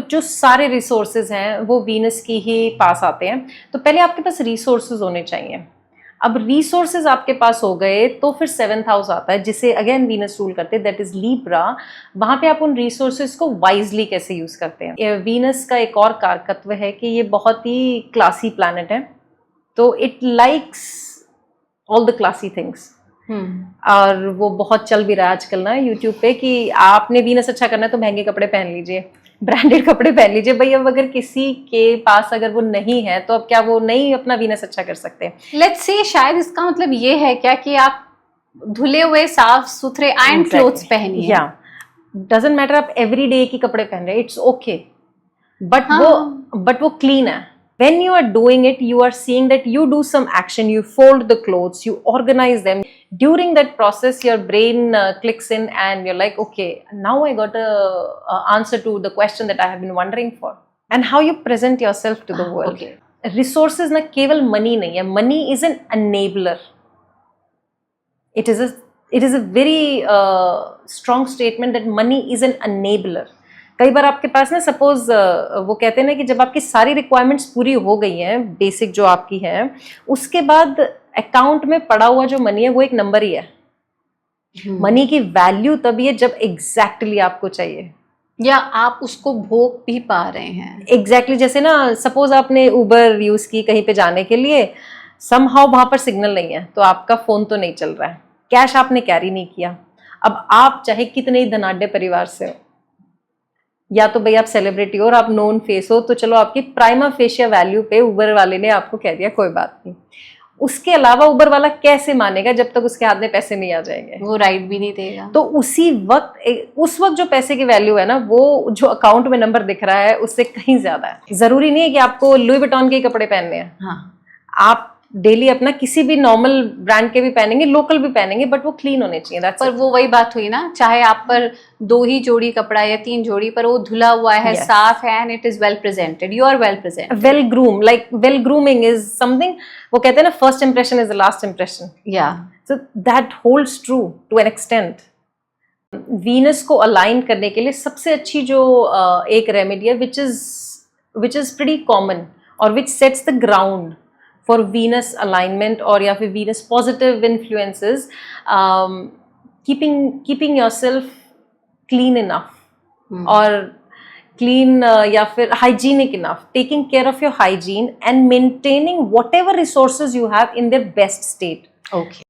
जो सारे रिसोर्सेज हैं वो वीनस की ही पास आते हैं। तो पहले आपके पास रिसोर्सेज होने चाहिए। अब रिसोर्सेज आपके पास हो गए तो फिर 7th हाउस आता है, जिसे अगेन वीनस रूल करते हैं, दैट इज लीब्रा। वहां पे आप उन रिसोर्सेज को वाइजली कैसे यूज करते हैं। वीनस का एक और कारकत्व है कि ये बहुत ही क्लासी प्लैनेट है, तो it likes all the classy things. और वो बहुत चल भी रहा है आजकल ना यूट्यूब पे कि आपने वीनस अच्छा करना है तो महंगे कपड़े पहन लीजिए, ब्रांडेड कपड़े पहन लीजिए। भाई अब अगर किसी के पास अगर वो नहीं है तो अब क्या वो नहीं अपना वीनस अच्छा कर सकते? लेट्स से शायद इसका मतलब ये है क्या कि आप धुले हुए साफ सुथरे आयरन क्लोथ्स पहनिए। या डजंट मैटर आप एवरीडे की कपड़े पहन रहे हैं, इट्स ओके, बट वो क्लीन है। When you are doing it, you are seeing that you do some action, you fold the clothes, you organize them. During that process, your brain clicks in and you're like, okay, now I got a answer to the question that I have been wondering for. And how you present yourself to the world. Okay. Resources ना केवल money नहीं है, money is an enabler. It is a very strong statement that money is an enabler. कई बार आपके पास ना suppose वो कहते हैं ना कि जब आपकी सारी रिक्वायरमेंट्स पूरी हो गई हैं बेसिक जो आपकी है, उसके बाद अकाउंट में पड़ा हुआ जो मनी है वो एक नंबर ही है। मनी की वैल्यू तभी है जब एग्जैक्टली आपको चाहिए या आप उसको भोग भी पा रहे हैं। एग्जैक्टली जैसे ना सपोज आपने उबर यूज की कहीं पे जाने के लिए, समहाउ वहां पर सिग्नल नहीं है तो आपका फोन तो नहीं चल रहा है, कैश आपने कैरी नहीं किया। अब आप चाहे कितने ही धनाढ्य परिवार से हो, या तो भाई आप सेलिब्रिटी हो और आप नोन फेस हो, तो चलो आपकी प्राइमा फेशिया वैल्यू पे उबर वाले ने आपको कह दिया कोई बात नहीं। उसके अलावा उबर वाला कैसे मानेगा जब तक उसके हाथ में पैसे नहीं आ जाएंगे? वो राइड भी नहीं देगा। तो उस वक्त जो पैसे की वैल्यू है ना, वो जो अकाउंट में नंबर दिख रहा है उससे कहीं ज्यादा है। जरूरी नहीं है कि आपको लुई विटॉन के कपड़े पहनने हैं। हाँ, आप डेली अपना किसी भी नॉर्मल ब्रांड के भी पहनेंगे, लोकल भी पहनेंगे, बट वो क्लीन होने चाहिए। पर वो वही बात हुई ना, चाहे आप पर 2 ही जोड़ी कपड़ा या 3 जोड़ी, पर वो धुला हुआ है, साफ है, and it is well presented, you are well presented, well groom. Like well grooming is something, वो कहते हैं ना first impression is the last impression. या so that holds true to an extent. Venus को अलाइन करने के लिए सबसे अच्छी जो एक रेमेडी है विच इज प्रीटी कॉमन और which sets the ground for Venus alignment or या फिर Venus positive influences, keeping yourself clean enough or clean या फिर hygienic enough, taking care of your hygiene and maintaining whatever resources you have in their best state. Okay.